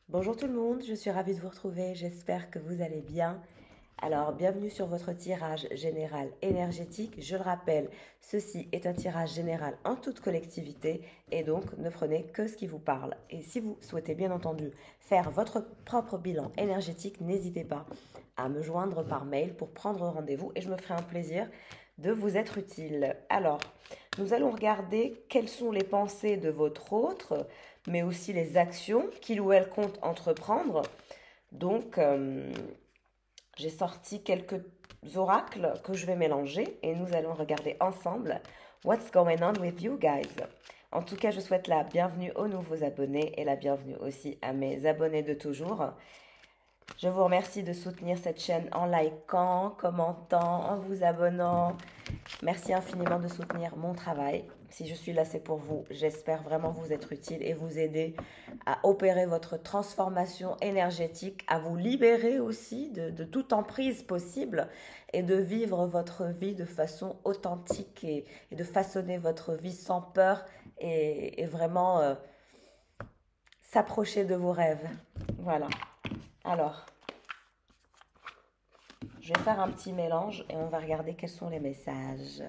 Bonjour tout le monde, je suis ravie de vous retrouver, j'espère que vous allez bien. Alors, bienvenue sur votre tirage général énergétique. Je le rappelle, ceci est un tirage général en toute collectivité et donc ne prenez que ce qui vous parle. Et si vous souhaitez bien entendu faire votre propre bilan énergétique, n'hésitez pas à me joindre par mail pour prendre rendez-vous et je me ferai un plaisir de vous être utile. Alors, nous allons regarder quelles sont les pensées de votre autre, mais aussi les actions qu'il ou elle compte entreprendre. Donc, j'ai sorti quelques oracles que je vais mélanger et nous allons regarder ensemble What's going on with you guys. En tout cas, je souhaite la bienvenue aux nouveaux abonnés et la bienvenue aussi à mes abonnés de toujours. Je vous remercie de soutenir cette chaîne en likant, commentant, en vous abonnant. Merci infiniment de soutenir mon travail. Si je suis là, c'est pour vous. J'espère vraiment vous être utile et vous aider à opérer votre transformation énergétique, à vous libérer aussi de toute emprise possible et de vivre votre vie de façon authentique et de façonner votre vie sans peur et vraiment s'approcher de vos rêves. Voilà. Alors, je vais faire un petit mélange et on va regarder quels sont les messages.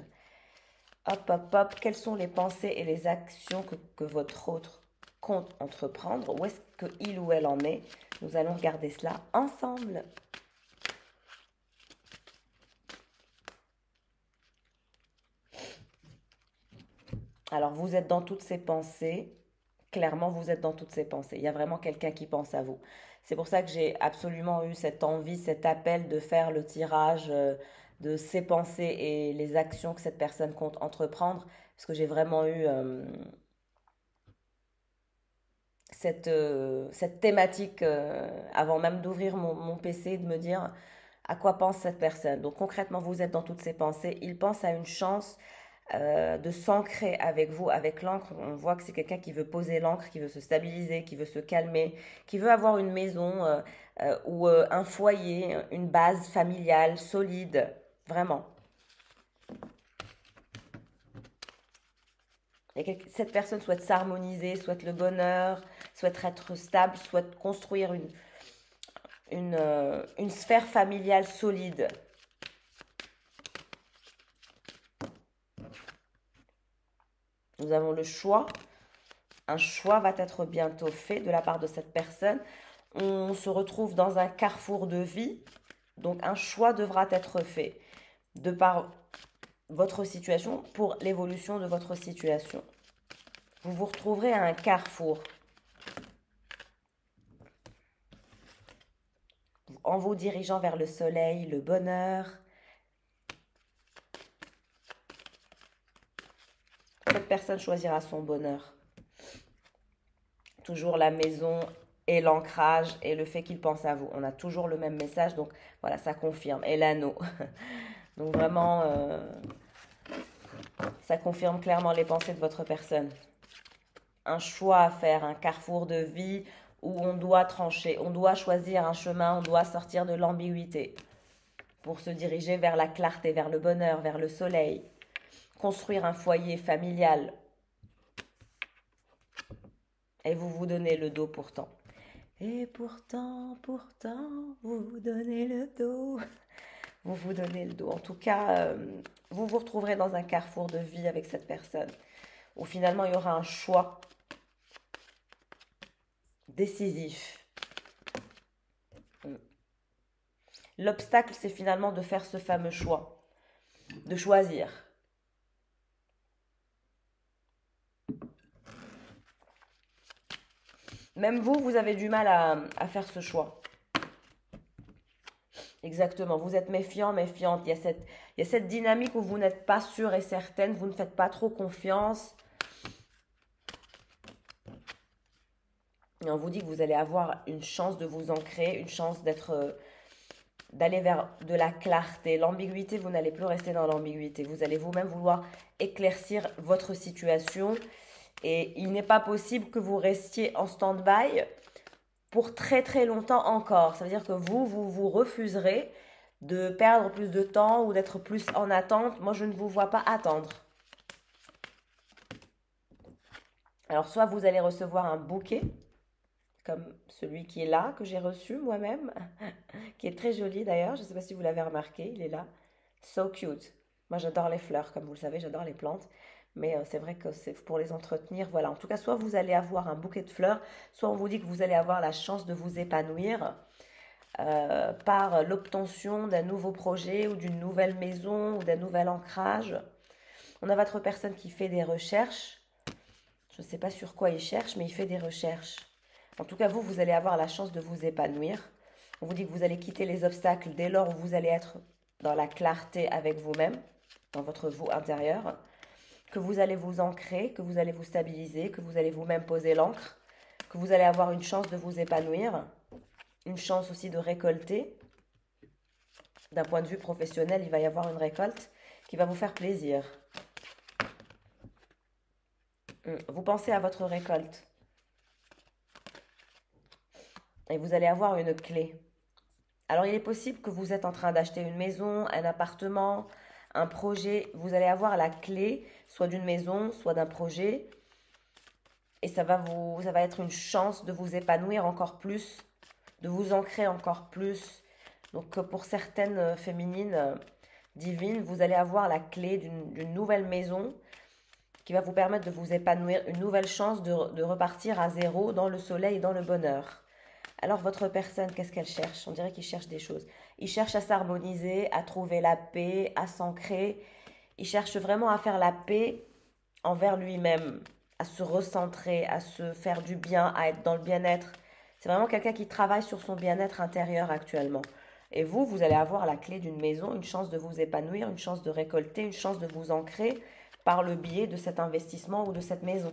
Hop, hop, hop. Quelles sont les pensées et les actions que votre autre compte entreprendre? Où est-ce qu'il ou elle en est? Nous allons regarder cela ensemble. Alors, vous êtes dans toutes ces pensées. Clairement, vous êtes dans toutes ces pensées. Il y a vraiment quelqu'un qui pense à vous. C'est pour ça que j'ai absolument eu cette envie, cet appel de faire le tirage de ces pensées et les actions que cette personne compte entreprendre. Parce que j'ai vraiment eu cette thématique avant même d'ouvrir mon PC, de me dire à quoi pense cette personne. Donc concrètement, vous êtes dans toutes ces pensées. Il pense à une chance de s'ancrer avec vous, avec l'encre. On voit que c'est quelqu'un qui veut poser l'encre, qui veut se stabiliser, qui veut se calmer, qui veut avoir une maison ou un foyer, une base familiale solide, vraiment. Et cette personne souhaite s'harmoniser, souhaite le bonheur, souhaite être stable, souhaite construire une sphère familiale solide. Nous avons le choix. Un choix va être bientôt fait de la part de cette personne. On se retrouve dans un carrefour de vie. Donc un choix devra être fait de par votre situation pour l'évolution de votre situation. Vous vous retrouverez à un carrefour. En vous dirigeant vers le soleil, le bonheur. Cette personne choisira son bonheur. Toujours la maison et l'ancrage et le fait qu'il pense à vous. On a toujours le même message, donc voilà, ça confirme. Et l'anneau. Donc vraiment, ça confirme clairement les pensées de votre personne. Un choix à faire, un carrefour de vie où on doit trancher, on doit choisir un chemin, on doit sortir de l'ambiguïté pour se diriger vers la clarté, vers le bonheur, vers le soleil. Construire un foyer familial. Et vous vous donnez le dos pourtant. Et pourtant, vous vous donnez le dos. Vous vous donnez le dos. En tout cas, vous vous retrouverez dans un carrefour de vie avec cette personne, où finalement il y aura un choix décisif. L'obstacle, c'est finalement de faire ce fameux choix, de choisir. Même vous, vous avez du mal à faire ce choix. Exactement, vous êtes méfiant, méfiante. Il y a cette dynamique où vous n'êtes pas sûr et certaine, vous ne faites pas trop confiance. Et on vous dit que vous allez avoir une chance de vous ancrer, une chance d'aller vers de la clarté. L'ambiguïté, vous n'allez plus rester dans l'ambiguïté. Vous allez vous-même vouloir éclaircir votre situation. Et il n'est pas possible que vous restiez en stand-by pour très très longtemps encore. Ça veut dire que vous refuserez de perdre plus de temps ou d'être plus en attente. Moi, je ne vous vois pas attendre. Alors, soit vous allez recevoir un bouquet, comme celui qui est là, que j'ai reçu moi-même, qui est très joli d'ailleurs. Je ne sais pas si vous l'avez remarqué, il est là. So cute. Moi, j'adore les fleurs, comme vous le savez, j'adore les plantes. Mais c'est vrai que c'est pour les entretenir. Voilà. En tout cas, soit vous allez avoir un bouquet de fleurs, soit on vous dit que vous allez avoir la chance de vous épanouir par l'obtention d'un nouveau projet ou d'une nouvelle maison ou d'un nouvel ancrage. On a votre personne qui fait des recherches. Je ne sais pas sur quoi il cherche, mais il fait des recherches. En tout cas, vous allez avoir la chance de vous épanouir. On vous dit que vous allez quitter les obstacles dès lors où vous allez être dans la clarté avec vous-même, dans votre vous intérieur, que vous allez vous ancrer, que vous allez vous stabiliser, que vous allez vous-même poser l'ancre, que vous allez avoir une chance de vous épanouir, une chance aussi de récolter. D'un point de vue professionnel, il va y avoir une récolte qui va vous faire plaisir. Vous pensez à votre récolte et vous allez avoir une clé. Alors, il est possible que vous êtes en train d'acheter une maison, un appartement, un projet. Vous allez avoir la clé, soit d'une maison, soit d'un projet. Et ça va être une chance de vous épanouir encore plus, de vous ancrer encore plus. Donc, pour certaines féminines divines, vous allez avoir la clé d'une nouvelle maison qui va vous permettre de vous épanouir, une nouvelle chance de repartir à zéro dans le soleil et dans le bonheur. Alors votre personne, qu'est-ce qu'elle cherche? On dirait qu'il cherche des choses. Il cherche à s'harmoniser, à trouver la paix, à s'ancrer. Il cherche vraiment à faire la paix envers lui-même, à se recentrer, à se faire du bien, à être dans le bien-être. C'est vraiment quelqu'un qui travaille sur son bien-être intérieur actuellement. Et vous allez avoir la clé d'une maison, une chance de vous épanouir, une chance de récolter, une chance de vous ancrer par le biais de cet investissement ou de cette maison.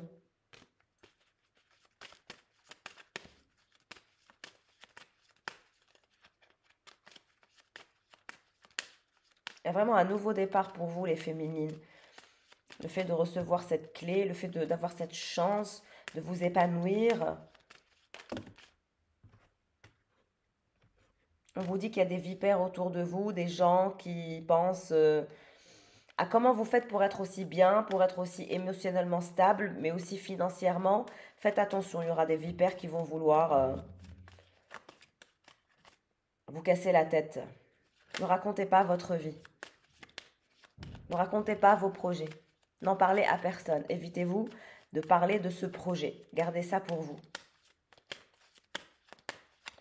Il y a vraiment un nouveau départ pour vous, les féminines. Le fait de recevoir cette clé, le fait d'avoir cette chance de vous épanouir. On vous dit qu'il y a des vipères autour de vous, des gens qui pensent à comment vous faites pour être aussi bien, pour être aussi émotionnellement stable, mais aussi financièrement. Faites attention, il y aura des vipères qui vont vouloir vous casser la tête. Ne racontez pas votre vie. Ne racontez pas vos projets. N'en parlez à personne. Évitez-vous de parler de ce projet. Gardez ça pour vous.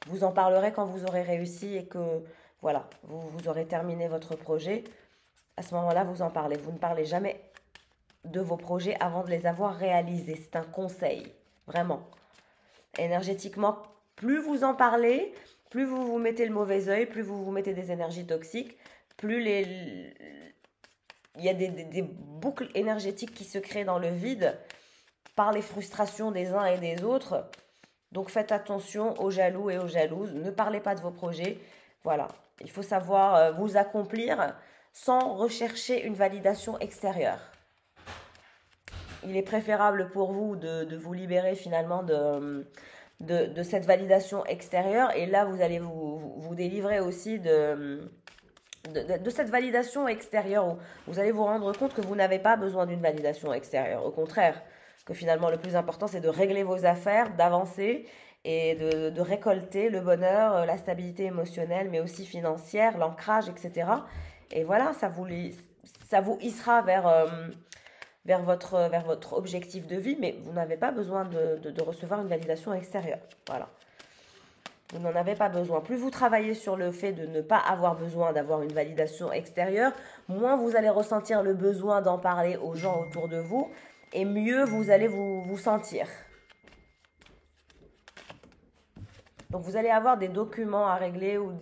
Vous en parlerez quand vous aurez réussi et que, voilà, vous aurez terminé votre projet. À ce moment-là, vous en parlez. Vous ne parlez jamais de vos projets avant de les avoir réalisés. C'est un conseil, vraiment. Énergétiquement, plus vous en parlez, plus vous vous mettez le mauvais œil, plus vous vous mettez des énergies toxiques, plus il y a des boucles énergétiques qui se créent dans le vide par les frustrations des uns et des autres. Donc faites attention aux jaloux et aux jalouses. Ne parlez pas de vos projets. Voilà, il faut savoir vous accomplir sans rechercher une validation extérieure. Il est préférable pour vous de vous libérer finalement de cette validation extérieure. Et là, vous allez vous délivrer aussi de cette validation extérieure où vous allez vous rendre compte que vous n'avez pas besoin d'une validation extérieure. Au contraire, que finalement le plus important c'est de régler vos affaires, d'avancer et de récolter le bonheur, la stabilité émotionnelle, mais aussi financière, l'ancrage, etc. Et voilà, ça vous hissera vers votre objectif de vie, mais vous n'avez pas besoin de recevoir une validation extérieure. Voilà. Vous n'en avez pas besoin. Plus vous travaillez sur le fait de ne pas avoir besoin d'avoir une validation extérieure, moins vous allez ressentir le besoin d'en parler aux gens autour de vous et mieux vous allez vous sentir. Donc vous allez avoir des documents à régler ou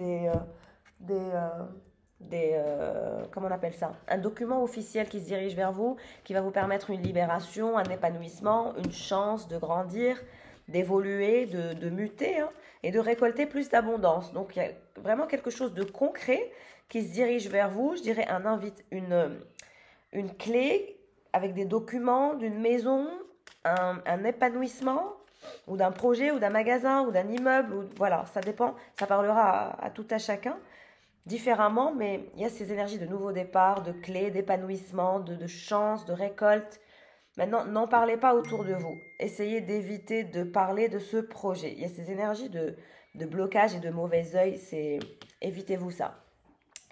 comment on appelle ça? Un document officiel qui se dirige vers vous, qui va vous permettre une libération, un épanouissement, une chance de grandir, d'évoluer, de muter, hein, et de récolter plus d'abondance. Donc il y a vraiment quelque chose de concret qui se dirige vers vous. Je dirais une clé avec des documents d'une maison, un épanouissement, ou d'un projet, ou d'un magasin, ou d'un immeuble, ou, voilà, ça dépend, ça parlera à tout à chacun différemment, mais il y a ces énergies de nouveau départ, de clés, d'épanouissement, de chance, de récolte. Maintenant, n'en parlez pas autour de vous. Essayez d'éviter de parler de ce projet. Il y a ces énergies de blocage et de mauvais œil, évitez-vous ça.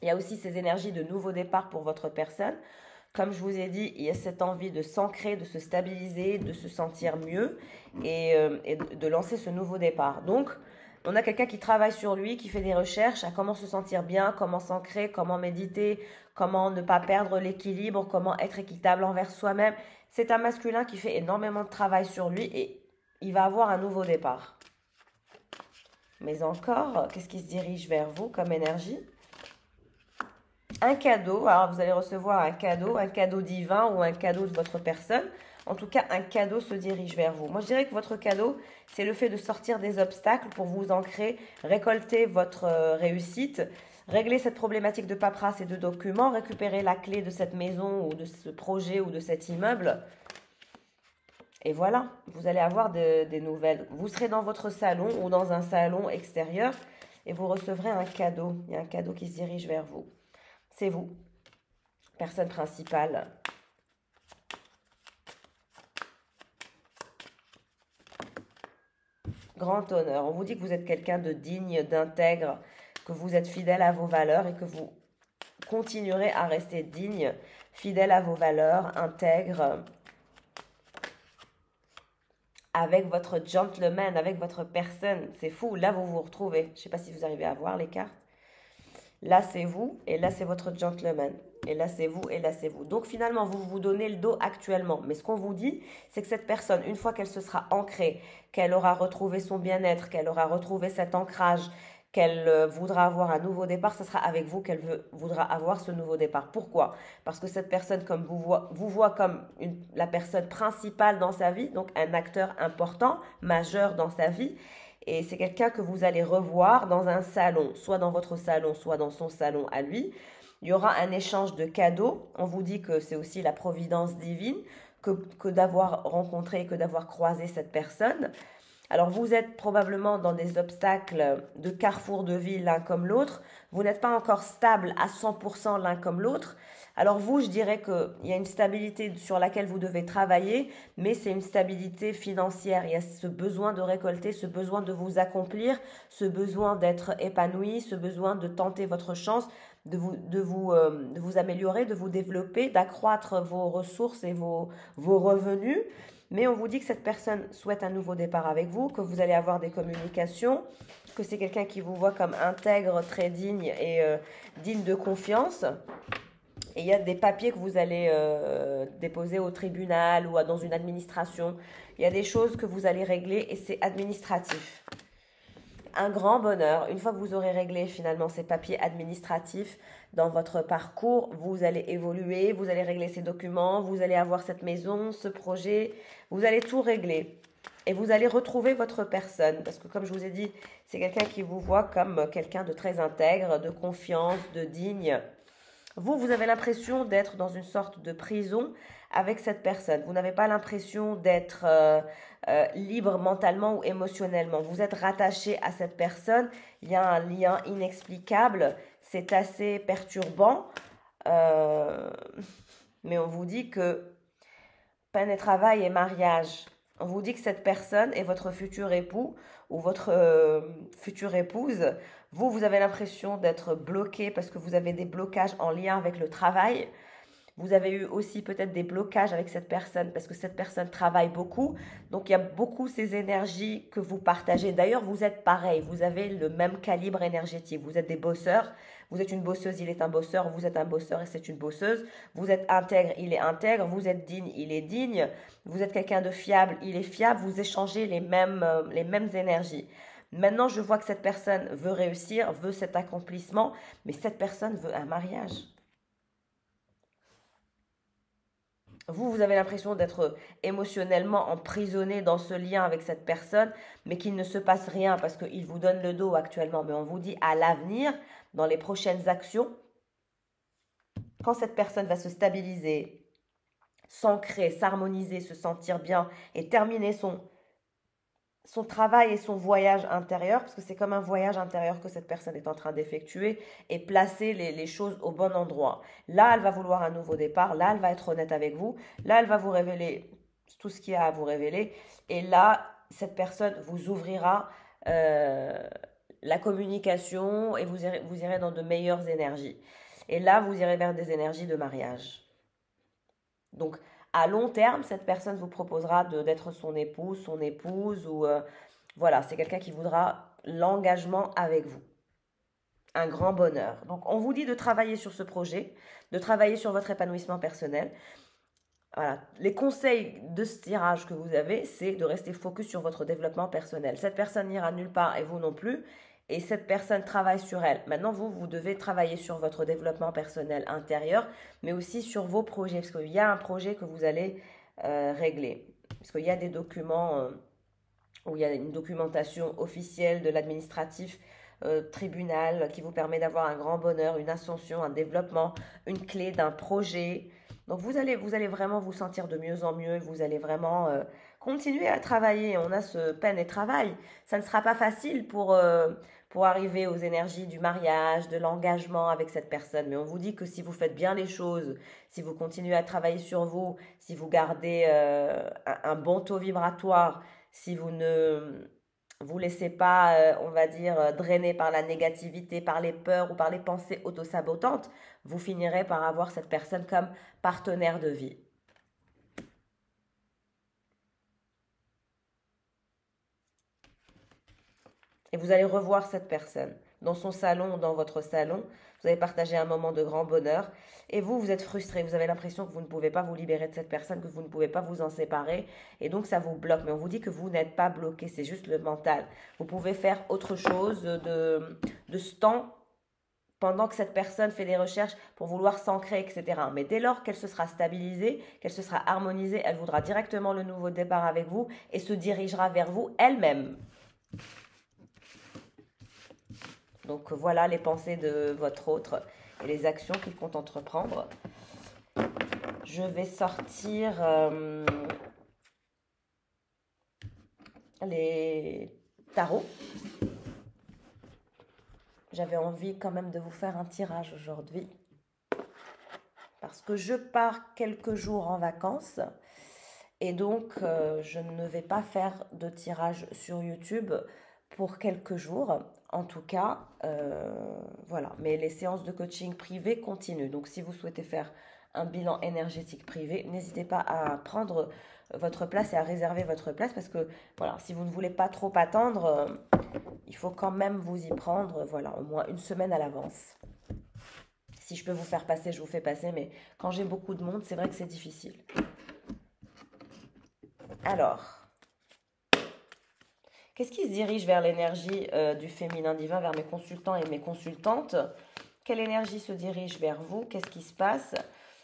Il y a aussi ces énergies de nouveau départ pour votre personne. Comme je vous ai dit, il y a cette envie de s'ancrer, de se stabiliser, de se sentir mieux et de lancer ce nouveau départ. Donc, on a quelqu'un qui travaille sur lui, qui fait des recherches à comment se sentir bien, comment s'ancrer, comment méditer, comment ne pas perdre l'équilibre, comment être équitable envers soi-même. C'est un masculin qui fait énormément de travail sur lui et il va avoir un nouveau départ. Mais encore, qu'est-ce qui se dirige vers vous comme énergie? Un cadeau, alors vous allez recevoir un cadeau divin ou un cadeau de votre personne. En tout cas, un cadeau se dirige vers vous. Moi, je dirais que votre cadeau, c'est le fait de sortir des obstacles pour vous ancrer, récolter votre réussite, régler cette problématique de paperasse et de documents, récupérer la clé de cette maison ou de ce projet ou de cet immeuble. Et voilà, vous allez avoir des nouvelles. Vous serez dans votre salon ou dans un salon extérieur et vous recevrez un cadeau. Il y a un cadeau qui se dirige vers vous. C'est vous, personne principale. Grand honneur. On vous dit que vous êtes quelqu'un de digne, d'intègre, que vous êtes fidèle à vos valeurs et que vous continuerez à rester digne, fidèle à vos valeurs, intègre, avec votre gentleman, avec votre personne. C'est fou, là vous vous retrouvez. Je ne sais pas si vous arrivez à voir les cartes. Là c'est vous et là c'est votre gentleman. Et là c'est vous et là c'est vous. Donc finalement vous vous donnez le dos actuellement. Mais ce qu'on vous dit, c'est que cette personne, une fois qu'elle se sera ancrée, qu'elle aura retrouvé son bien-être, qu'elle aura retrouvé cet ancrage, qu'elle voudra avoir un nouveau départ, ce sera avec vous qu'elle voudra avoir ce nouveau départ. Pourquoi? Parce que cette personne comme vous voit comme la personne principale dans sa vie, donc un acteur important, majeur dans sa vie. Et c'est quelqu'un que vous allez revoir dans un salon, soit dans votre salon, soit dans son salon à lui. Il y aura un échange de cadeaux. On vous dit que c'est aussi la providence divine que d'avoir rencontré, que d'avoir croisé cette personne. Alors vous êtes probablement dans des obstacles de carrefour de vie l'un comme l'autre. Vous n'êtes pas encore stable à 100% l'un comme l'autre. Alors vous, je dirais qu'il y a une stabilité sur laquelle vous devez travailler, mais c'est une stabilité financière. Il y a ce besoin de récolter, ce besoin de vous accomplir, ce besoin d'être épanoui, ce besoin de tenter votre chance, de vous améliorer, de vous développer, d'accroître vos ressources et vos revenus. Mais on vous dit que cette personne souhaite un nouveau départ avec vous, que vous allez avoir des communications, que c'est quelqu'un qui vous voit comme intègre, très digne et digne de confiance. Et il y a des papiers que vous allez déposer au tribunal ou dans une administration. Il y a des choses que vous allez régler et c'est administratif. Un grand bonheur. Une fois que vous aurez réglé finalement ces papiers administratifs dans votre parcours, vous allez évoluer, vous allez régler ces documents, vous allez avoir cette maison, ce projet, vous allez tout régler. Et vous allez retrouver votre personne. Parce que comme je vous ai dit, c'est quelqu'un qui vous voit comme quelqu'un de très intègre, de confiance, de digne. Vous avez l'impression d'être dans une sorte de prison avec cette personne. Vous n'avez pas l'impression d'être libre mentalement ou émotionnellement. Vous êtes rattaché à cette personne. Il y a un lien inexplicable. C'est assez perturbant. Mais on vous dit que peine et travail et mariage. On vous dit que cette personne est votre futur époux ou votre future épouse. Vous avez l'impression d'être bloqué parce que vous avez des blocages en lien avec le travail. Vous avez eu aussi peut-être des blocages avec cette personne parce que cette personne travaille beaucoup. Donc, il y a beaucoup ces énergies que vous partagez. D'ailleurs, vous êtes pareil. Vous avez le même calibre énergétique. Vous êtes des bosseurs. Vous êtes une bosseuse, il est un bosseur. Vous êtes un bosseur et c'est une bosseuse. Vous êtes intègre, il est intègre. Vous êtes digne, il est digne. Vous êtes quelqu'un de fiable, il est fiable. Vous échangez les mêmes énergies. Maintenant, je vois que cette personne veut réussir, veut cet accomplissement, mais cette personne veut un mariage. Vous avez l'impression d'être émotionnellement emprisonné dans ce lien avec cette personne, mais qu'il ne se passe rien parce qu'il vous donne le dos actuellement. Mais on vous dit à l'avenir, dans les prochaines actions, quand cette personne va se stabiliser, s'ancrer, s'harmoniser, se sentir bien et terminer son travail et son voyage intérieur, parce que c'est comme un voyage intérieur que cette personne est en train d'effectuer, et placer les choses au bon endroit. Là, elle va vouloir un nouveau départ, là, elle va être honnête avec vous, là, elle va vous révéler tout ce qu'il y a à vous révéler. Et là, cette personne vous ouvrira la communication et vous irez dans de meilleures énergies. Et là, vous irez vers des énergies de mariage. Donc, à long terme, cette personne vous proposera d'être son épouse, son épouse, ou voilà, c'est quelqu'un qui voudra l'engagement avec vous. Un grand bonheur. Donc, on vous dit de travailler sur ce projet, de travailler sur votre épanouissement personnel. Voilà, les conseils de ce tirage que vous avez, c'est de rester focus sur votre développement personnel. Cette personne n'ira nulle part et vous non plus. Et cette personne travaille sur elle. Maintenant, vous devez travailler sur votre développement personnel intérieur, mais aussi sur vos projets, parce qu'il y a un projet que vous allez régler. Parce qu'il y a des documents où il y a une documentation officielle de l'administratif tribunal qui vous permet d'avoir un grand bonheur, une ascension, un développement, une clé d'un projet. Donc vous allez vraiment vous sentir de mieux en mieux, vous allez vraiment continuer à travailler. On a ce peine et travail. Ça ne sera pas facile pour arriver aux énergies du mariage, de l'engagement avec cette personne. Mais on vous dit que si vous faites bien les choses, si vous continuez à travailler sur vous, si vous gardez un bon taux vibratoire, si vous ne vous laissez pas, on va dire, drainer par la négativité, par les peurs ou par les pensées autosabotantes, vous finirez par avoir cette personne comme partenaire de vie. Et vous allez revoir cette personne dans son salon ou dans votre salon. Vous allez partager un moment de grand bonheur. Et vous êtes frustré. Vous avez l'impression que vous ne pouvez pas vous libérer de cette personne, que vous ne pouvez pas vous en séparer. Et donc, ça vous bloque. Mais on vous dit que vous n'êtes pas bloqué. C'est juste le mental. Vous pouvez faire autre chose de ce temps pendant que cette personne fait des recherches pour vouloir s'ancrer, etc. Mais dès lors qu'elle se sera stabilisée, qu'elle se sera harmonisée, elle voudra directement le nouveau départ avec vous et se dirigera vers vous elle-même. Donc voilà les pensées de votre autre et les actions qu'il compte entreprendre. Je vais sortir les tarots. J'avais envie quand même de vous faire un tirage aujourd'hui parce que je pars quelques jours en vacances et donc je ne vais pas faire de tirage sur YouTube pour quelques jours. En tout cas, voilà. Mais les séances de coaching privé continuent. Donc, si vous souhaitez faire un bilan énergétique privé, n'hésitez pas à prendre votre place et à réserver votre place parce que, voilà, si vous ne voulez pas trop attendre, il faut quand même vous y prendre, voilà, au moins une semaine à l'avance. Si je peux vous faire passer, je vous fais passer, mais quand j'ai beaucoup de monde, c'est vrai que c'est difficile. Alors... qu'est-ce qui se dirige vers l'énergie du féminin divin, vers mes consultants et mes consultantes? Quelle énergie se dirige vers vous? Qu'est-ce qui se passe?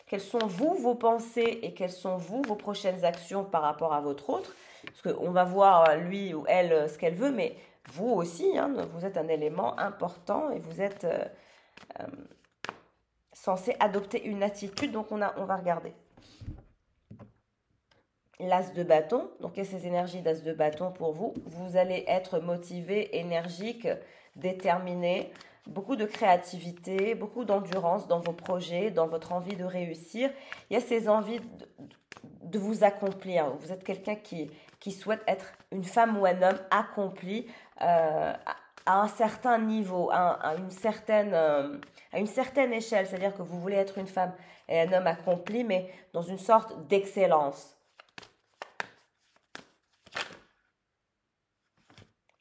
Quelles sont vos pensées et quelles sont vos prochaines actions par rapport à votre autre? Parce qu'on va voir lui ou elle ce qu'elle veut, mais vous aussi, hein, vous êtes un élément important et vous êtes censé adopter une attitude, donc on va regarder. L'as de bâton, donc il y a ces énergies d'as de bâton pour vous. Vous allez être motivé, énergique, déterminé, beaucoup de créativité, beaucoup d'endurance dans vos projets, dans votre envie de réussir. Il y a ces envies de vous accomplir. Vous êtes quelqu'un qui souhaite être une femme ou un homme accompli à un certain niveau, à une certaine échelle. C'est-à-dire que vous voulez être une femme et un homme accompli, mais dans une sorte d'excellence.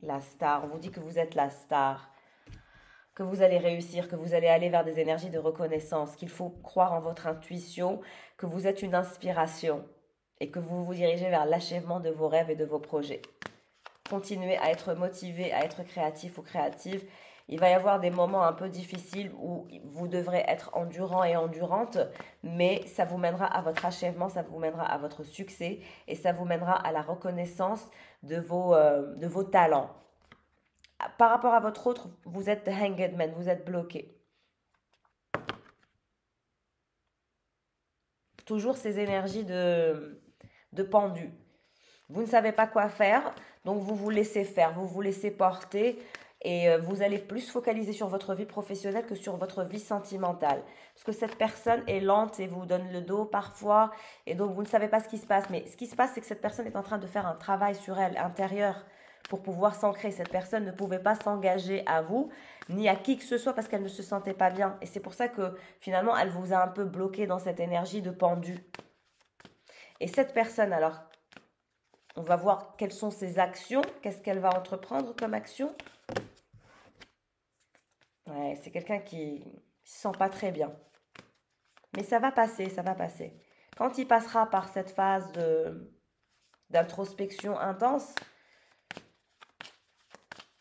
La star, on vous dit que vous êtes la star, que vous allez réussir, que vous allez aller vers des énergies de reconnaissance, qu'il faut croire en votre intuition, que vous êtes une inspiration et que vous vous dirigez vers l'achèvement de vos rêves et de vos projets. Continuez à être motivé, à être créatif ou créative. Il va y avoir des moments un peu difficiles où vous devrez être endurant et endurante, mais ça vous mènera à votre achèvement, ça vous mènera à votre succès et ça vous mènera à la reconnaissance de vos talents. Par rapport à votre autre, vous êtes hanged man, vous êtes bloqué. Toujours ces énergies de pendu. Vous ne savez pas quoi faire, donc vous vous laissez faire, vous vous laissez porter Et vous allez plus focaliser sur votre vie professionnelle que sur votre vie sentimentale. Parce que cette personne est lente et vous donne le dos parfois. Et donc, vous ne savez pas ce qui se passe. Mais ce qui se passe, c'est que cette personne est en train de faire un travail sur elle, intérieur, pour pouvoir s'ancrer. Cette personne ne pouvait pas s'engager à vous, ni à qui que ce soit, parce qu'elle ne se sentait pas bien. Et c'est pour ça que, finalement, elle vous a un peu bloqué dans cette énergie de pendu. Et cette personne, alors, on va voir quelles sont ses actions. Qu'est-ce qu'elle va entreprendre comme action? Ouais, c'est quelqu'un qui ne se sent pas très bien. Mais ça va passer, ça va passer. Quand il passera par cette phase d'introspection intense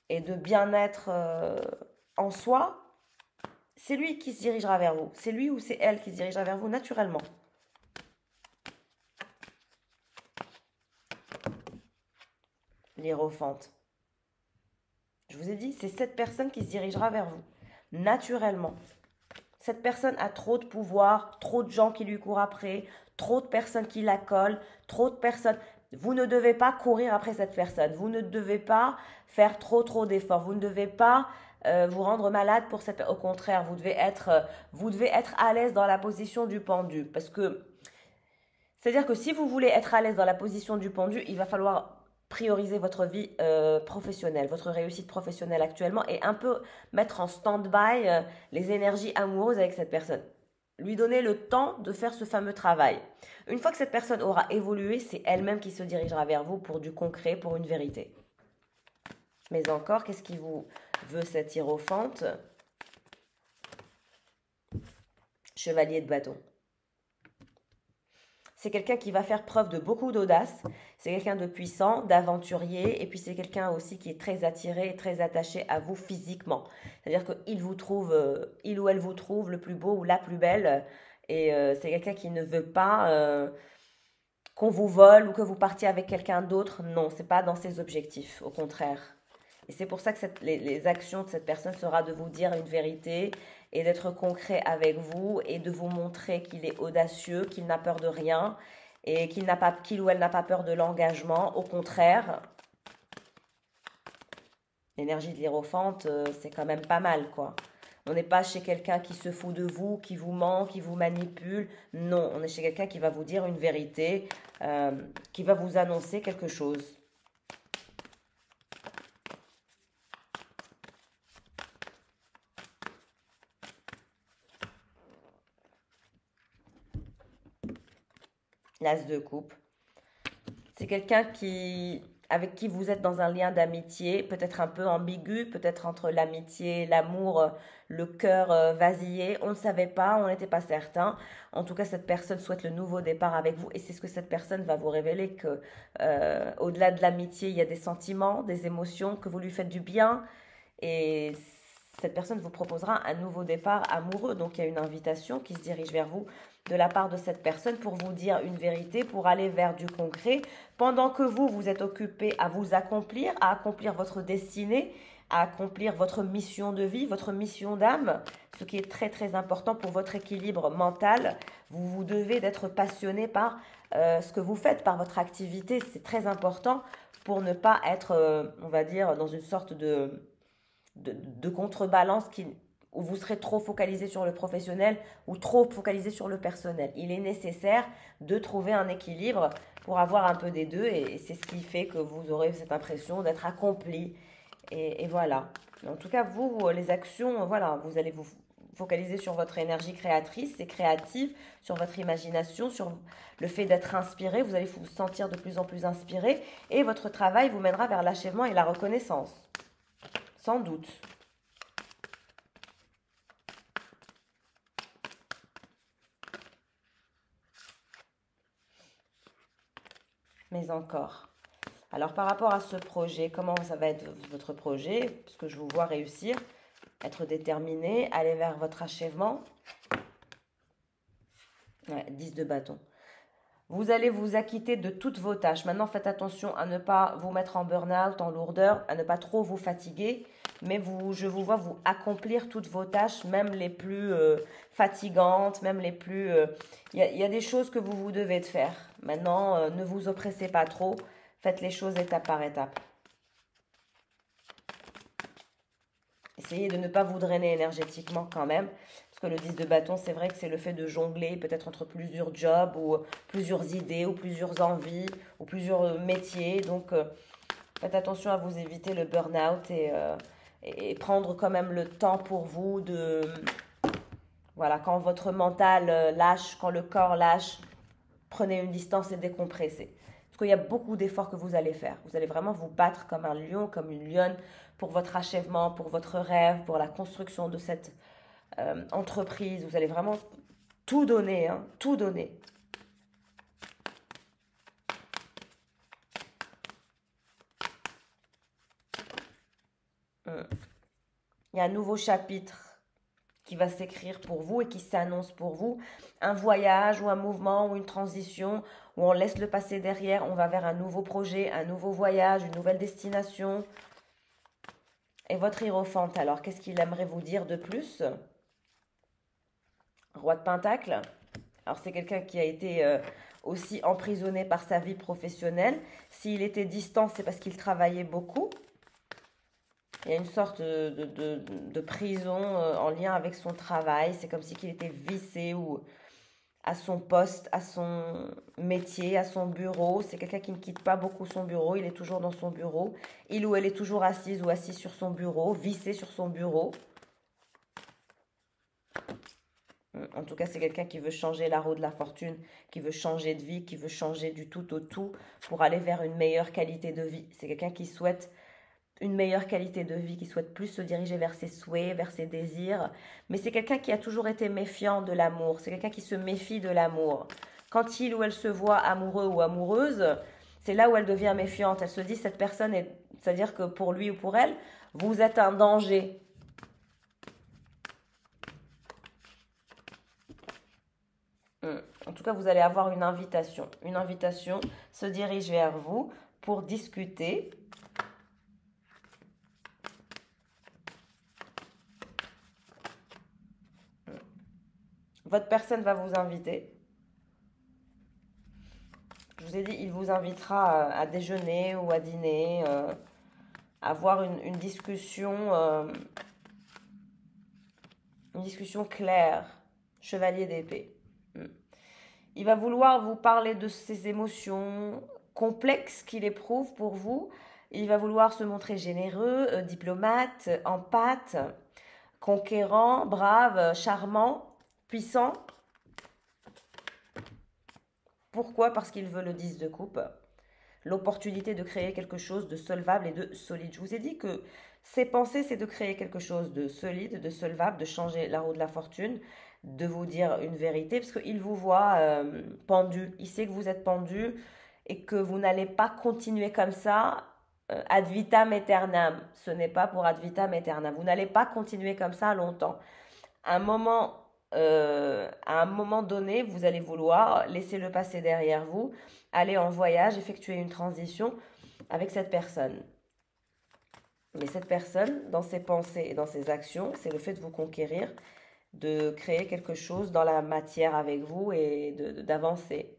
et de bien-être en soi, c'est lui qui se dirigera vers vous. C'est lui ou c'est elle qui se dirigera vers vous naturellement. L'hiérophante. Je vous ai dit, c'est cette personne qui se dirigera vers vous, naturellement. Cette personne a trop de pouvoir, trop de gens qui lui courent après, trop de personnes qui la collent, trop de personnes. Vous ne devez pas courir après cette personne. Vous ne devez pas faire trop d'efforts. Vous ne devez pas vous rendre malade pour cette. Au contraire, vous devez être à l'aise dans la position du pendu. Parce que, c'est-à-dire que si vous voulez être à l'aise dans la position du pendu, il va falloir prioriser votre vie professionnelle, votre réussite professionnelle actuellement et un peu mettre en stand-by les énergies amoureuses avec cette personne. Lui donner le temps de faire ce fameux travail. Une fois que cette personne aura évolué, c'est elle-même qui se dirigera vers vous pour du concret, pour une vérité. Mais encore, qu'est-ce qui vous veut cette hiérophante? Chevalier de bâton. C'est quelqu'un qui va faire preuve de beaucoup d'audace. C'est quelqu'un de puissant, d'aventurier. Et puis c'est quelqu'un aussi qui est très attiré et très attaché à vous physiquement. C'est-à-dire qu'il vous trouve, il ou elle vous trouve le plus beau ou la plus belle. Et c'est quelqu'un qui ne veut pas qu'on vous vole ou que vous partiez avec quelqu'un d'autre. Non, c'est pas dans ses objectifs. Au contraire. Et c'est pour ça que les actions de cette personne sera de vous dire une vérité et d'être concret avec vous et de vous montrer qu'il est audacieux, qu'il n'a peur de rien et qu'il ou elle n'a pas peur de l'engagement. Au contraire, l'énergie de l'hiérophante, c'est quand même pas mal, quoi. On n'est pas chez quelqu'un qui se fout de vous, qui vous ment, qui vous manipule. Non, on est chez quelqu'un qui va vous dire une vérité, qui va vous annoncer quelque chose. L'as de coupe. C'est quelqu'un avec qui vous êtes dans un lien d'amitié, peut-être un peu ambigu, peut-être entre l'amitié, l'amour, le cœur vacillé. On ne savait pas, on n'était pas certain. En tout cas, cette personne souhaite le nouveau départ avec vous et c'est ce que cette personne va vous révéler que au-delà de l'amitié, il y a des sentiments, des émotions, que vous lui faites du bien et cette personne vous proposera un nouveau départ amoureux. Donc, il y a une invitation qui se dirige vers vous de la part de cette personne pour vous dire une vérité, pour aller vers du concret, pendant que vous êtes occupé à vous accomplir, à accomplir votre destinée, à accomplir votre mission de vie, votre mission d'âme, ce qui est très très important pour votre équilibre mental. Vous devez d'être passionné par ce que vous faites, par votre activité. C'est très important pour ne pas être, on va dire, dans une sorte de contrebalance où vous serez trop focalisé sur le professionnel ou trop focalisé sur le personnel. Il est nécessaire de trouver un équilibre pour avoir un peu des deux et c'est ce qui fait que vous aurez cette impression d'être accompli. Et voilà. En tout cas, vous, les actions, voilà, vous allez vous focaliser sur votre énergie créatrice et créative, sur votre imagination, sur le fait d'être inspiré. Vous allez vous sentir de plus en plus inspiré et votre travail vous mènera vers l'achèvement et la reconnaissance. Sans doute. Mais encore. Alors par rapport à ce projet, comment ça va être votre projet? Parce que je vous vois réussir, être déterminé, aller vers votre achèvement. Ouais, 10 de bâton. Vous allez vous acquitter de toutes vos tâches. Maintenant, faites attention à ne pas vous mettre en burn-out, en lourdeur, à ne pas trop vous fatiguer. Mais je vous vois vous accomplir toutes vos tâches, même les plus fatigantes, même les plus... Il y a des choses que vous devez de faire. Maintenant, ne vous oppressez pas trop. Faites les choses étape par étape. essayez de ne pas vous drainer énergétiquement quand même. Parce que le 10 de bâton, c'est vrai que c'est le fait de jongler peut-être entre plusieurs jobs ou plusieurs idées ou plusieurs envies ou plusieurs métiers. Donc, faites attention à vous éviter le burn-out et prendre quand même le temps pour vous de... Voilà, quand votre mental lâche, quand le corps lâche, prenez une distance et décompressez. Parce qu'il y a beaucoup d'efforts que vous allez faire. Vous allez vraiment vous battre comme un lion, comme une lionne pour votre achèvement, pour votre rêve, pour la construction de cette entreprise. Vous allez vraiment tout donner, hein, tout donner. Il y a un nouveau chapitre qui va s'écrire pour vous et qui s'annonce pour vous. Un voyage ou un mouvement ou une transition où on laisse le passé derrière, on va vers un nouveau projet, un nouveau voyage, une nouvelle destination. Et votre hiérophante, alors, qu'est-ce qu'il aimerait vous dire de plus? Roi de Pentacle. Alors, c'est quelqu'un qui a été aussi emprisonné par sa vie professionnelle. S'il était distant, c'est parce qu'il travaillait beaucoup. Il y a une sorte de prison en lien avec son travail. C'est comme si il était vissé ou à son poste, à son métier, à son bureau. C'est quelqu'un qui ne quitte pas beaucoup son bureau. Il est toujours dans son bureau. Il ou elle est toujours assise ou assis sur son bureau, vissé sur son bureau. En tout cas, c'est quelqu'un qui veut changer la roue de la fortune, qui veut changer de vie, qui veut changer du tout au tout pour aller vers une meilleure qualité de vie. C'est quelqu'un qui souhaite une meilleure qualité de vie, qui souhaite plus se diriger vers ses souhaits, vers ses désirs. Mais c'est quelqu'un qui a toujours été méfiant de l'amour. C'est quelqu'un qui se méfie de l'amour. Quand il ou elle se voit amoureux ou amoureuse, c'est là où elle devient méfiante. Elle se dit, cette personne est... C'est-à-dire que pour lui ou pour elle, vous êtes un danger. En tout cas, vous allez avoir une invitation. Une invitation se dirige vers vous pour discuter. Votre personne va vous inviter. Je vous ai dit, il vous invitera à déjeuner ou à dîner, à avoir une discussion claire. Chevalier d'épée. Il va vouloir vous parler de ses émotions complexes qu'il éprouve pour vous. Il va vouloir se montrer généreux, diplomate, empathe, conquérant, brave, charmant, puissant. Pourquoi? Parce qu'il veut le 10 de coupe. L'opportunité de créer quelque chose de solvable et de solide. Je vous ai dit que ses pensées, c'est de créer quelque chose de solide, de solvable, de changer la roue de la fortune, de vous dire une vérité, parce qu'il vous voit pendu. Il sait que vous êtes pendu et que vous n'allez pas continuer comme ça ad vitam aeternam. Ce n'est pas pour ad vitam aeternam. Vous n'allez pas continuer comme ça longtemps. À un moment donné, vous allez vouloir laisser le passé derrière vous, aller en voyage, effectuer une transition avec cette personne. Mais cette personne, dans ses pensées et dans ses actions, c'est le fait de vous conquérir, de créer quelque chose dans la matière avec vous et d'avancer.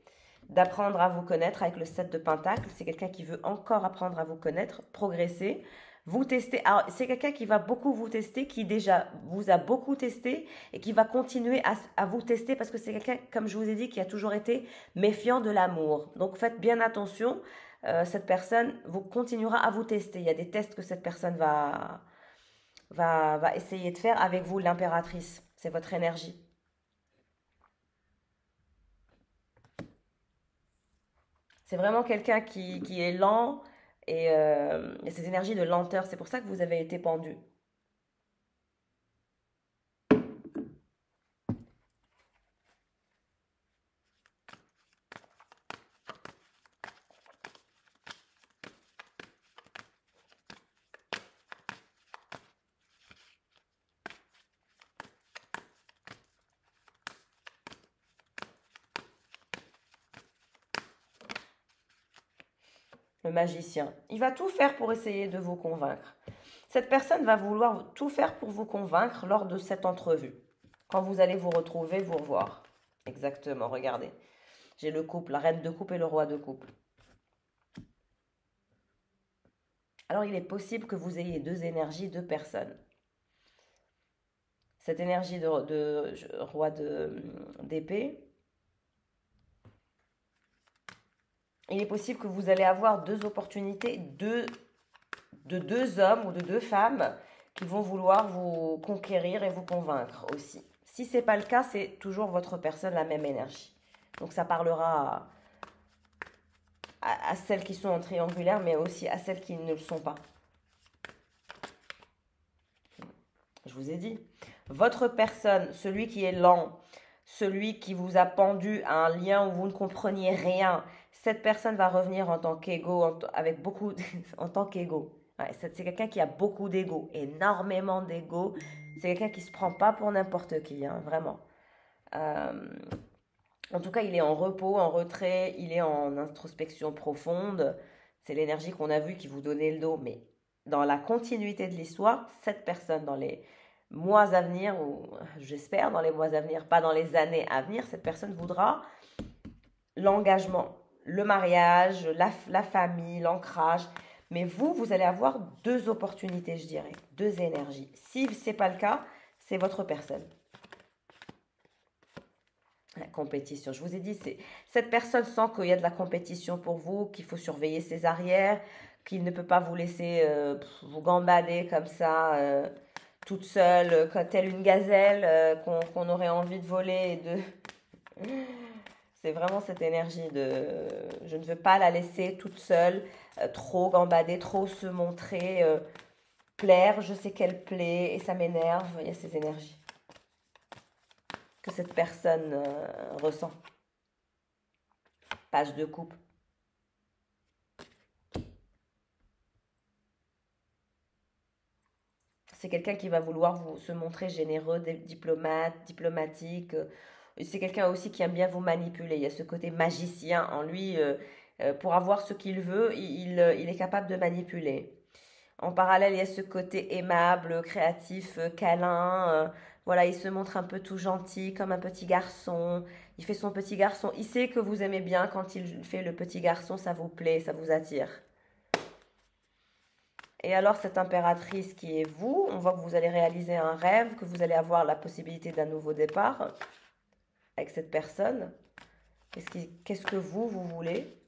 D'apprendre à vous connaître avec le 7 de Pentacle. C'est quelqu'un qui veut encore apprendre à vous connaître, progresser, vous tester. Alors, c'est quelqu'un qui va beaucoup vous tester, qui déjà vous a beaucoup testé et qui va continuer à vous tester parce que c'est quelqu'un, comme je vous ai dit, qui a toujours été méfiant de l'amour. Donc, faites bien attention. Cette personne vous continuera à vous tester. Il y a des tests que cette personne va essayer de faire avec vous, l'impératrice. C'est votre énergie. C'est vraiment quelqu'un qui est lent et il y a ces énergies de lenteur. C'est pour ça que vous avez été pendu. Le magicien. Il va tout faire pour essayer de vous convaincre. Cette personne va vouloir tout faire pour vous convaincre lors de cette entrevue. Quand vous allez vous retrouver, vous revoir. Exactement, regardez. J'ai le couple, la reine de coupe et le roi de coupe. Alors, il est possible que vous ayez deux énergies, deux personnes. cette énergie de roi d'épée, il est possible que vous allez avoir deux opportunités de deux hommes ou de deux femmes qui vont vouloir vous conquérir et vous convaincre aussi. Si ce n'est pas le cas, c'est toujours votre personne, la même énergie. Donc ça parlera à celles qui sont en triangulaire, mais aussi à celles qui ne le sont pas. Je vous ai dit, votre personne, celui qui est lent, celui qui vous a pendu à un lien où vous ne compreniez rien, cette personne va revenir en tant qu'ego, avec beaucoup, en tant qu'ego. Ouais, c'est quelqu'un qui a beaucoup d'ego, énormément d'ego. C'est quelqu'un qui ne se prend pas pour n'importe qui, hein, vraiment. En tout cas, il est en repos, en retrait, il est en introspection profonde. C'est l'énergie qu'on a vue qui vous donnait le dos. Mais dans la continuité de l'histoire, cette personne, dans les mois à venir, ou j'espère dans les mois à venir, pas dans les années à venir, cette personne voudra l'engagement, le mariage, la famille, l'ancrage. Mais vous allez avoir deux opportunités, je dirais, deux énergies. Si ce n'est pas le cas, c'est votre personne. La compétition, je vous ai dit, cette personne sent qu'il y a de la compétition pour vous, qu'il faut surveiller ses arrières, qu'il ne peut pas vous laisser vous gambader comme ça, toute seule, telle une gazelle qu'on aurait envie de voler et de... C'est vraiment cette énergie de je ne veux pas la laisser toute seule, trop gambader, trop se montrer, plaire, je sais qu'elle plaît et ça m'énerve, il y a ces énergies que cette personne ressent. Page de coupe. C'est quelqu'un qui va vouloir se montrer généreux, diplomatique. C'est quelqu'un aussi qui aime bien vous manipuler. Il y a ce côté magicien en lui. Pour avoir ce qu'il veut, il est capable de manipuler. En parallèle, il y a ce côté aimable, créatif, câlin. Voilà, il se montre un peu tout gentil, comme un petit garçon. Il fait son petit garçon. Il sait que vous aimez bien quand il fait le petit garçon, ça vous plaît, ça vous attire. Et alors, cette impératrice qui est vous, on voit que vous allez réaliser un rêve, que vous allez avoir la possibilité d'un nouveau départ avec cette personne. Qu'est-ce que vous voulez?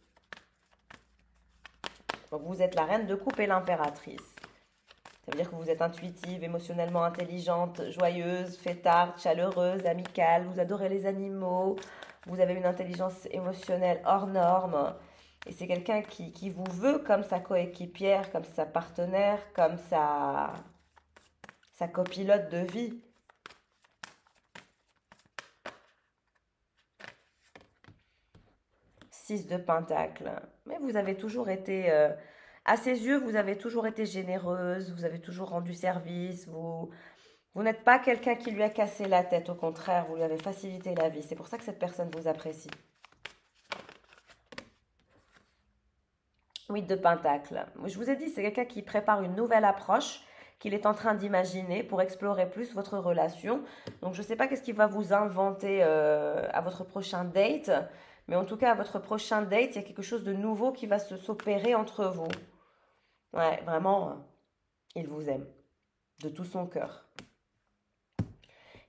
Donc, vous êtes la reine de coupe et l'impératrice. Ça veut dire que vous êtes intuitive, émotionnellement intelligente, joyeuse, fêtarde, chaleureuse, amicale, vous adorez les animaux, vous avez une intelligence émotionnelle hors norme. Et c'est quelqu'un qui vous veut comme sa coéquipière, comme sa partenaire, comme sa copilote de vie. Six de Pentacle. Mais vous avez toujours été... à ses yeux, vous avez toujours été généreuse, vous avez toujours rendu service, vous n'êtes pas quelqu'un qui lui a cassé la tête, au contraire, vous lui avez facilité la vie. C'est pour ça que cette personne vous apprécie. 8 de Pentacle. Je vous ai dit, c'est quelqu'un qui prépare une nouvelle approche, qu'il est en train d'imaginer pour explorer plus votre relation. Donc, je ne sais pas qu'est-ce qu'il va vous inventer à votre prochain date, mais en tout cas, à votre prochain date, il y a quelque chose de nouveau qui va s'opérer entre vous. Ouais, vraiment, il vous aime de tout son cœur.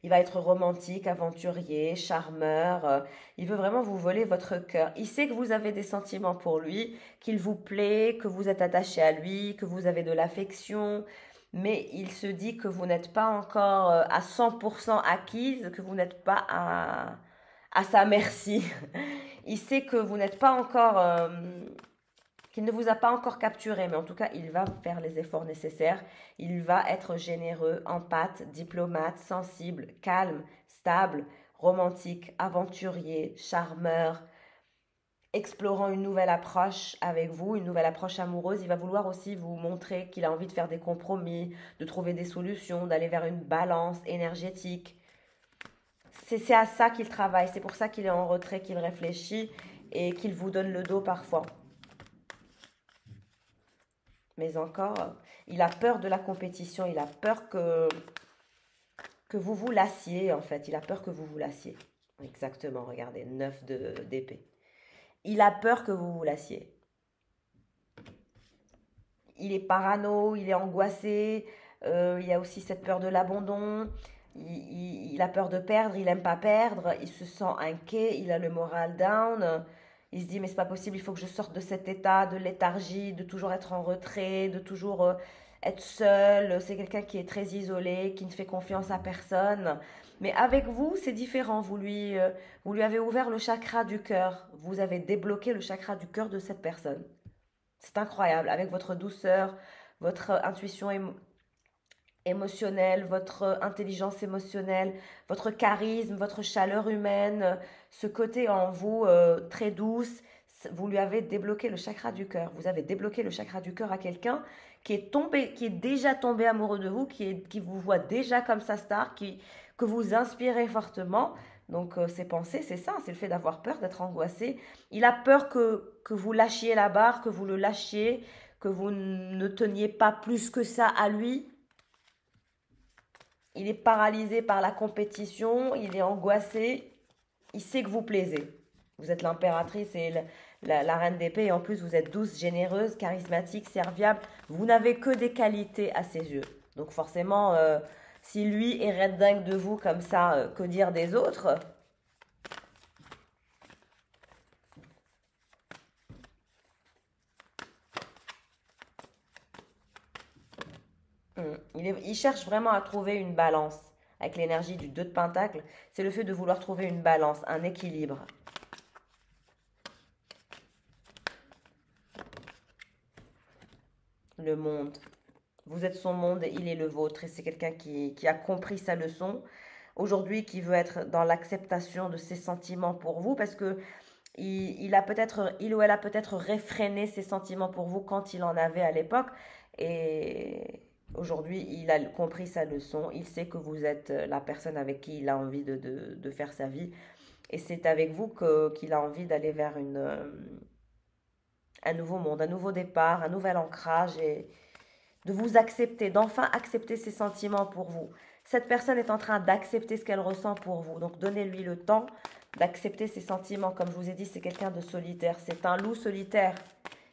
Il va être romantique, aventurier, charmeur. Il veut vraiment vous voler votre cœur. Il sait que vous avez des sentiments pour lui, qu'il vous plaît, que vous êtes attaché à lui, que vous avez de l'affection. Mais il se dit que vous n'êtes pas encore à 100% acquise, que vous n'êtes pas à sa merci. Il sait que vous n'êtes pas encore... qu'il ne vous a pas encore capturé, mais en tout cas, il va faire les efforts nécessaires. Il va être généreux, empathe, diplomate, sensible, calme, stable, romantique, aventurier, charmeur, explorant une nouvelle approche avec vous, une nouvelle approche amoureuse. Il va vouloir aussi vous montrer qu'il a envie de faire des compromis, de trouver des solutions, d'aller vers une balance énergétique. C'est à ça qu'il travaille, c'est pour ça qu'il est en retrait, qu'il réfléchit et qu'il vous donne le dos parfois. Mais encore, il a peur de la compétition, il a peur que vous vous lassiez, en fait. Il a peur que vous vous lassiez. Exactement, regardez, 9 d'épée. Il a peur que vous vous lassiez. Il est parano, il est angoissé, il y a aussi cette peur de l'abandon. il a peur de perdre, il n'aime pas perdre, il se sent inquiet, il a le moral down. Il se dit, mais c'est pas possible, il faut que je sorte de cet état de léthargie, de toujours être en retrait, de toujours être seul. C'est quelqu'un qui est très isolé, qui ne fait confiance à personne. Mais avec vous, c'est différent. Vous lui avez ouvert le chakra du cœur. Vous avez débloqué le chakra du cœur de cette personne. C'est incroyable. Avec votre douceur, votre intuition émotionnelle, votre intelligence émotionnelle, votre charisme, votre chaleur humaine, ce côté en vous très douce, vous lui avez débloqué le chakra du cœur. Vous avez débloqué le chakra du cœur à quelqu'un qui est déjà tombé amoureux de vous, qui vous voit déjà comme sa star, que vous inspirez fortement. Donc ses pensées, c'est ça, c'est le fait d'avoir peur, d'être angoissé. Il a peur que vous lâchiez la barre, que vous le lâchiez, que vous ne teniez pas plus que ça à lui. Il est paralysé par la compétition, il est angoissé, il sait que vous plaisez. Vous êtes l'impératrice et la reine d'épée et en plus vous êtes douce, généreuse, charismatique, serviable. Vous n'avez que des qualités à ses yeux. Donc forcément, si lui est red dingue de vous comme ça, que dire des autres? Il cherche vraiment à trouver une balance avec l'énergie du 2 de Pentacle. C'est le fait de vouloir trouver une balance, un équilibre. Le monde. Vous êtes son monde et il est le vôtre. Et c'est quelqu'un qui a compris sa leçon. Aujourd'hui, qui veut être dans l'acceptation de ses sentiments pour vous parce que il ou elle a peut-être réfréné ses sentiments pour vous quand il en avait à l'époque. Et aujourd'hui, il a compris sa leçon. Il sait que vous êtes la personne avec qui il a envie de faire sa vie. Et c'est avec vous qu'il a envie d'aller vers un nouveau monde, un nouveau départ, un nouvel ancrage et de vous accepter, d'enfin accepter ses sentiments pour vous. Cette personne est en train d'accepter ce qu'elle ressent pour vous. Donc donnez-lui le temps d'accepter ses sentiments. Comme je vous ai dit, c'est quelqu'un de solitaire. C'est un loup solitaire.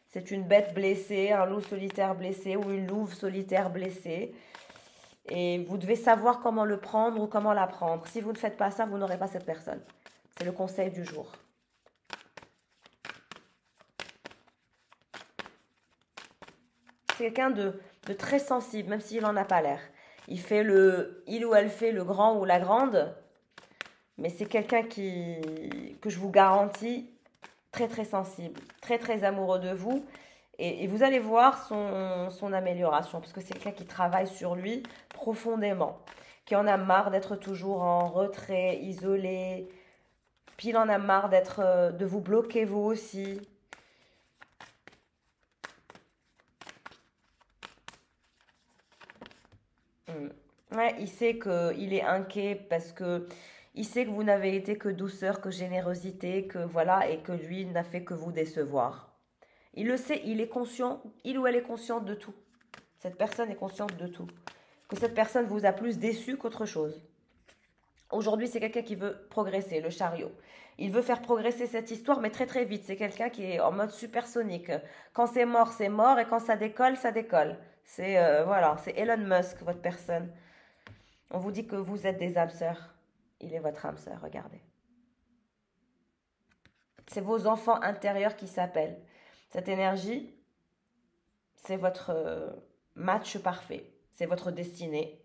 C'est une bête blessée, un loup solitaire blessé ou une louve solitaire blessée. Et vous devez savoir comment le prendre ou comment la prendre. Si vous ne faites pas ça, vous n'aurez pas cette personne. C'est le conseil du jour. C'est quelqu'un de très sensible, même s'il n'en a pas l'air. Il ou elle fait le grand ou la grande, mais c'est quelqu'un que je vous garantis, très très sensible, très très amoureux de vous. Et vous allez voir son amélioration, parce que c'est quelqu'un qui travaille sur lui profondément, qui en a marre d'être toujours en retrait, isolé, puis il en a marre de vous bloquer vous aussi. Ouais, il sait qu'il est inquiet parce que il sait que vous n'avez été que douceur, que générosité, que voilà, et que lui n'a fait que vous décevoir. Il le sait, il est conscient, il ou elle est consciente de tout. Cette personne est consciente de tout. Que cette personne vous a plus déçu qu'autre chose. Aujourd'hui, c'est quelqu'un qui veut progresser, le chariot. Il veut faire progresser cette histoire, mais très très vite. C'est quelqu'un qui est en mode supersonique. Quand c'est mort, et quand ça décolle, ça décolle. Voilà, c'est Elon Musk, votre personne. On vous dit que vous êtes des âmes sœurs. Il est votre âme sœur, regardez. C'est vos enfants intérieurs qui s'appellent. Cette énergie, c'est votre match parfait. C'est votre destinée.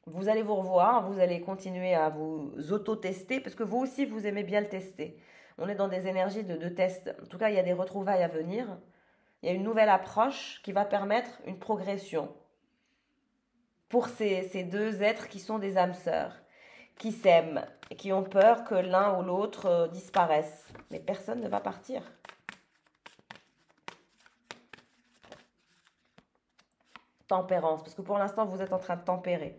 Vous allez vous revoir, vous allez continuer à vous auto-tester, parce que vous aussi, vous aimez bien le tester. On est dans des énergies de test. En tout cas, il y a des retrouvailles à venir. Il y a une nouvelle approche qui va permettre une progression pour ces deux êtres qui sont des âmes sœurs, qui s'aiment et qui ont peur que l'un ou l'autre disparaisse. Mais personne ne va partir. Tempérance, parce que pour l'instant, vous êtes en train de tempérer.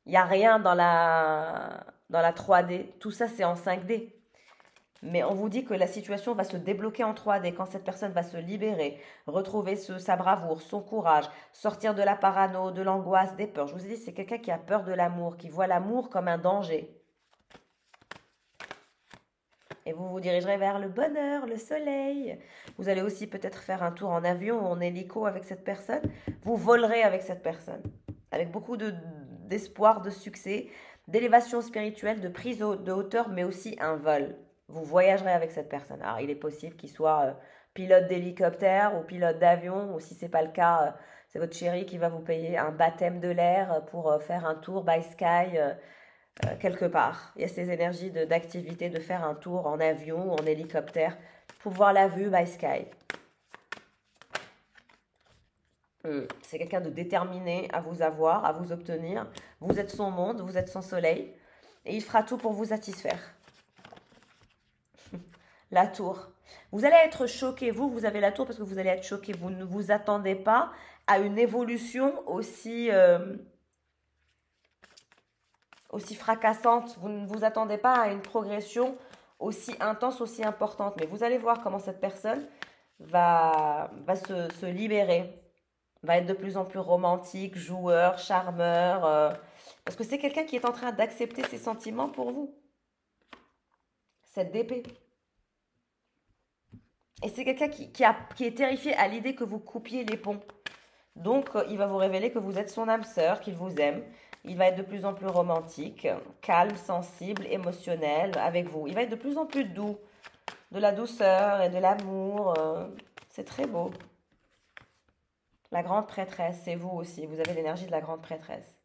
Il n'y a rien dans la 3D. Tout ça, c'est en 5D. Mais on vous dit que la situation va se débloquer en 3D quand cette personne va se libérer, retrouver sa bravoure, son courage, sortir de la parano, de l'angoisse, des peurs. Je vous ai dit, c'est quelqu'un qui a peur de l'amour, qui voit l'amour comme un danger. Et vous vous dirigerez vers le bonheur, le soleil. Vous allez aussi peut-être faire un tour en avion ou en hélico avec cette personne. Vous volerez avec cette personne. Avec beaucoup d'espoir, de succès, d'élévation spirituelle, de prise de hauteur, mais aussi un vol. Vous voyagerez avec cette personne. Alors, il est possible qu'il soit pilote d'hélicoptère ou pilote d'avion, ou si ce n'est pas le cas, c'est votre chéri qui va vous payer un baptême de l'air pour faire un tour by sky quelque part. Il y a ces énergies d'activité de faire un tour en avion ou en hélicoptère pour voir la vue by sky. C'est quelqu'un de déterminé à vous avoir, à vous obtenir. Vous êtes son monde, vous êtes son soleil. Et il fera tout pour vous satisfaire. La tour. Vous allez être choqué. Vous avez la tour parce que vous allez être choqué. Vous ne vous attendez pas à une évolution aussi fracassante. Vous ne vous attendez pas à une progression aussi intense, aussi importante. Mais vous allez voir comment cette personne va se libérer. Va être de plus en plus romantique, joueur, charmeur. Parce que c'est quelqu'un qui est en train d'accepter ses sentiments pour vous. Cette d'épée. Et c'est quelqu'un qui est terrifié à l'idée que vous coupiez les ponts. Donc, il va vous révéler que vous êtes son âme sœur, qu'il vous aime. Il va être de plus en plus romantique, calme, sensible, émotionnel avec vous. Il va être de plus en plus doux. De la douceur et de l'amour. C'est très beau. La grande prêtresse, c'est vous aussi. Vous avez l'énergie de la grande prêtresse.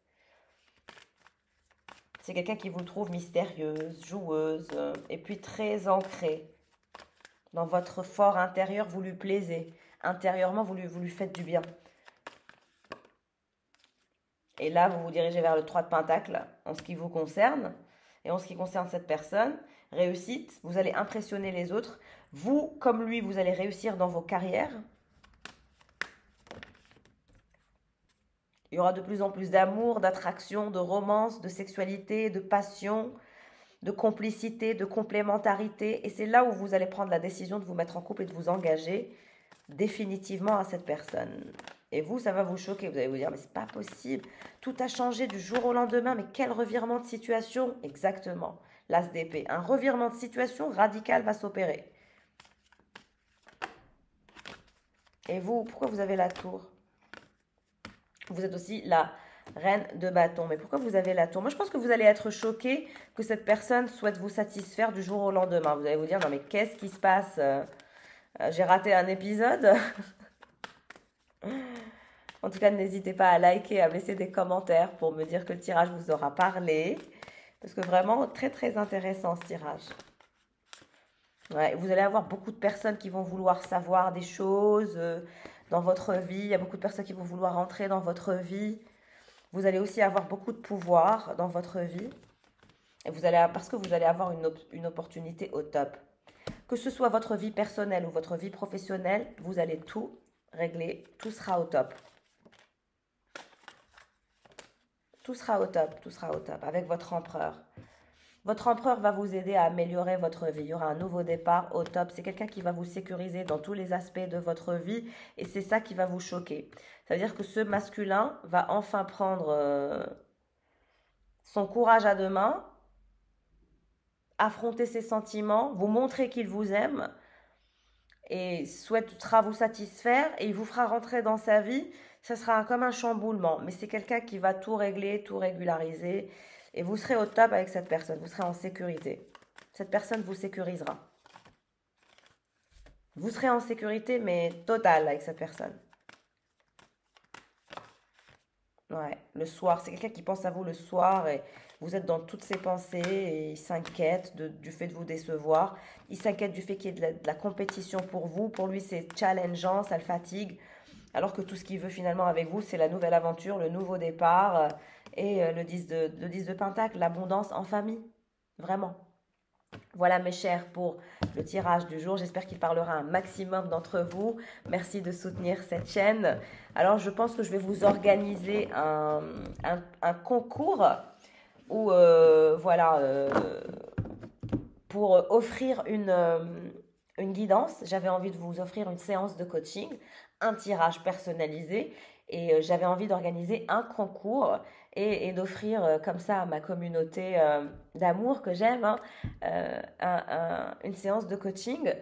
C'est quelqu'un qui vous trouve mystérieuse, joueuse, et puis très ancrée. Dans votre fort intérieur, vous lui plaisez. Intérieurement, vous lui faites du bien. Et là, vous vous dirigez vers le 3 de Pentacle en ce qui vous concerne. Et en ce qui concerne cette personne, réussite, vous allez impressionner les autres. Vous, comme lui, vous allez réussir dans vos carrières. Il y aura de plus en plus d'amour, d'attraction, de romance, de sexualité, de passion, de complicité, de complémentarité. Et c'est là où vous allez prendre la décision de vous mettre en couple et de vous engager définitivement à cette personne. Et vous, ça va vous choquer. Vous allez vous dire, mais c'est pas possible. Tout a changé du jour au lendemain. Mais quel revirement de situation? Exactement. L'as d'épée. Un revirement de situation radical va s'opérer. Et vous, pourquoi vous avez la tour? Vous êtes aussi la reine de bâton. Mais pourquoi vous avez la tour? Moi, je pense que vous allez être choqué que cette personne souhaite vous satisfaire du jour au lendemain. Vous allez vous dire, non mais qu'est-ce qui se passe? J'ai raté un épisode. En tout cas, n'hésitez pas à liker, à laisser des commentaires pour me dire que le tirage vous aura parlé. Parce que vraiment, très très intéressant ce tirage. Ouais, vous allez avoir beaucoup de personnes qui vont vouloir savoir des choses dans votre vie. Il y a beaucoup de personnes qui vont vouloir entrer dans votre vie. Vous allez aussi avoir beaucoup de pouvoir dans votre vie. Et parce que vous allez avoir une opportunité au top. Que ce soit votre vie personnelle ou votre vie professionnelle, vous allez tout régler. Tout sera au top. Tout sera au top, tout sera au top avec votre empereur. Votre empereur va vous aider à améliorer votre vie. Il y aura un nouveau départ au top. C'est quelqu'un qui va vous sécuriser dans tous les aspects de votre vie et c'est ça qui va vous choquer. Ça veut dire que ce masculin va enfin prendre son courage à deux mains, affronter ses sentiments, vous montrer qu'il vous aime et souhaitera vous satisfaire et il vous fera rentrer dans sa vie. Ça sera comme un chamboulement, mais c'est quelqu'un qui va tout régler, tout régulariser. Et vous serez au top avec cette personne. Vous serez en sécurité. Cette personne vous sécurisera. Vous serez en sécurité, mais totale avec cette personne. Ouais, le soir. C'est quelqu'un qui pense à vous le soir et vous êtes dans toutes ses pensées et il s'inquiète du fait de vous décevoir. Il s'inquiète du fait qu'il y ait de la compétition pour vous. Pour lui, c'est challengeant, ça le fatigue. Alors que tout ce qu'il veut finalement avec vous, c'est la nouvelle aventure, le nouveau départ et le 10 de Pentacle, l'abondance en famille. Vraiment. Voilà mes chers pour le tirage du jour. J'espère qu'il parlera à un maximum d'entre vous. Merci de soutenir cette chaîne. Alors je pense que je vais vous organiser un concours où, pour offrir une guidance. J'avais envie de vous offrir une séance de coaching, un tirage personnalisé et j'avais envie d'organiser un concours et d'offrir comme ça à ma communauté d'amour que j'aime une séance de coaching.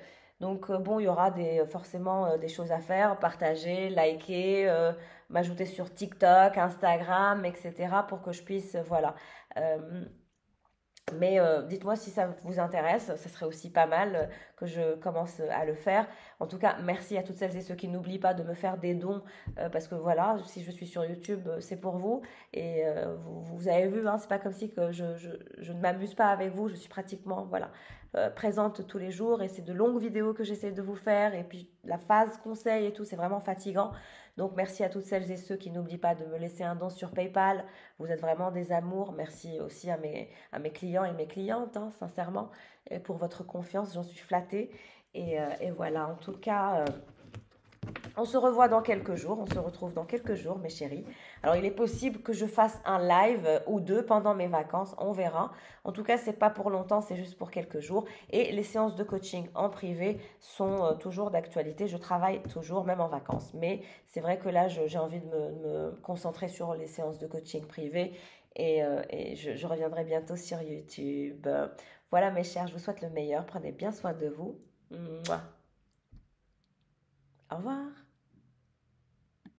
Donc, bon, il y aura forcément des choses à faire, partager, liker, m'ajouter sur TikTok, Instagram, etc. pour que je puisse, voilà. Euh, mais dites-moi si ça vous intéresse, ça serait aussi pas mal que je commence à le faire. En tout cas, merci à toutes celles et ceux qui n'oublient pas de me faire des dons, parce que voilà, si je suis sur YouTube, c'est pour vous. Et vous avez vu, hein, c'est pas comme si que je ne m'amuse pas avec vous, je suis pratiquement voilà, présente tous les jours et c'est de longues vidéos que j'essaie de vous faire. Et puis la phase conseil et tout, c'est vraiment fatigant. Donc merci à toutes celles et ceux qui n'oublient pas de me laisser un don sur PayPal. Vous êtes vraiment des amours. Merci aussi à mes clients et mes clientes, hein, sincèrement, et pour votre confiance, j'en suis flattée. Et voilà, en tout cas, on se revoit dans quelques jours, on se retrouve dans quelques jours, mes chéris. Alors, il est possible que je fasse un live ou deux pendant mes vacances, on verra. En tout cas, c'est pas pour longtemps, c'est juste pour quelques jours. Et les séances de coaching en privé sont toujours d'actualité. Je travaille toujours, même en vacances. Mais c'est vrai que là, j'ai envie de me concentrer sur les séances de coaching privé. Et je reviendrai bientôt sur YouTube. Voilà, mes chers, je vous souhaite le meilleur. Prenez bien soin de vous. Mouah. Au revoir.